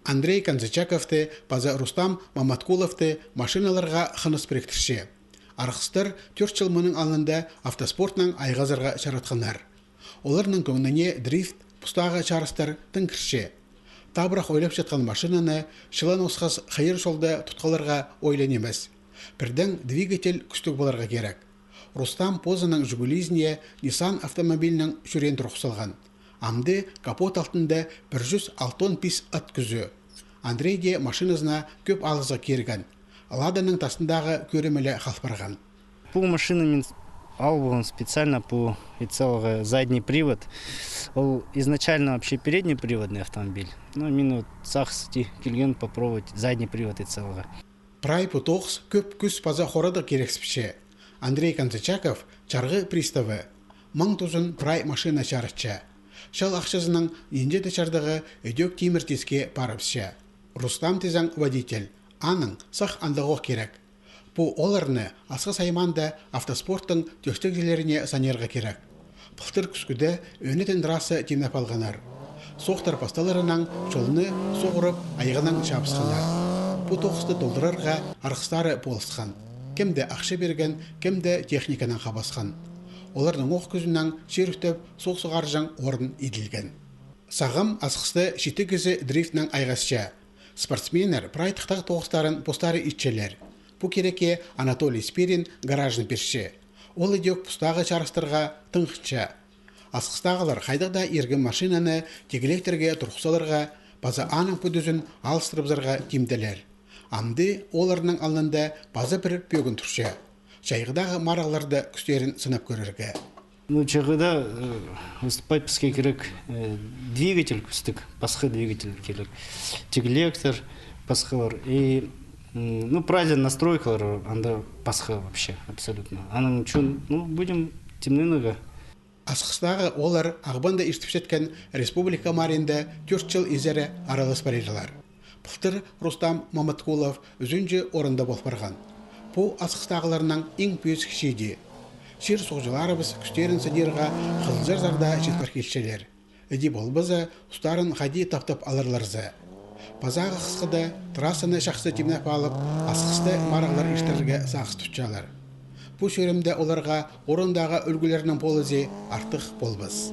Андрей Канзачаковты, паза Рустам Маматкуловты машиналарға хыныс біріктірше. Арқыстар 4 жыл мұның алында автоспортның айғазарға шаратқанар. Оларның көңіне дрифт, пұстаға чарыстар тыңкірше. Табырақ ойлап жатқан машинаны шылан осқас қайыр жолда тұтқаларға ойлан емес. Бірдің двигатель күштік боларға керек. Рустам позаның Жигулизіне Nissan автомобилінің жүрен тұрқсалған. Амды капот алтында 106 пис ат күзі. Андрейде машинасына көп алызға керген. Ладаның тасындағы көремелі қалпарған. Бұл машина мен албылым специально по целый задний привод. Он изначально вообще переднеприводный автомобиль. Но мен сақсыти келген попробовать задний привод и целого. Прай путоқс көп күз паза хорады керексіпше. Андрей Канзачаков чарғы приставы. 1000 тұзын прай машина чарытча. Шал ақшасының енжеті чардығы өдек темір теске парыпше. Рустам тезің водитель. Аның сақ андығық керек. Бұл оларны асқы сайманда автоспорттың төстігілеріне санерға керек. Пұқтыр күскіде өнетін расы темнап алғанар. Соқтар пасталарынан жолыны соғырып айғынан шапысқанар. Бұл тоқысты толдырарға арқыстары болысқан. Кемді ақша берген, кемді техниканың қабасқан. Олардың оқ күзінен шеріктіп, соқсығаржан орын еділген. Сағым асқысты шеті кізі дрифтнің айғасша. Спортсменер прайтықтағы тоғыстарын постары итчелер. Бұл кереке Анатолий Спирин гаражын перше. Ол едек пұстағы чарыстырға тыңқытша. Асқыстағылар қайдықда ерген машинаны тегелектерге тұрқсаларға, база аның пөдізін алыстырыбзарға темделер. Амды оларының алында база бір пөгін тұрша. Жайғыдағы мараларды күстерін сынап көрерге. Чайғыда выступать піске керек двигатель күстік, басқа двигатель керек. Тегелектор, басқалар. И правильно настройкалар, анда басқа вообще, абсолютно. Аның үшін, будем темненігі. Асқыстағы олар ағбанда іштіп жеткен республика маринда 4 жыл изері аралас барелілар. Пұқтыр Рустам Маматкулов үзінже орында болып барған. Бұл асқыстағыларының ең пүйіз кішейді. Шер соғжыларыбыз күштерін сәдерға қызылжар зарда жетпар келшелер. Әді болбызы ұстарын қайди таптап алырларзы. Базағы қысқыда трассаны шақсы темнап алып, асқысты марағлар іштерге сақсы тұтчалар. Бұл шөремде оларға орындағы үлгілерінің полызы артық болбыз.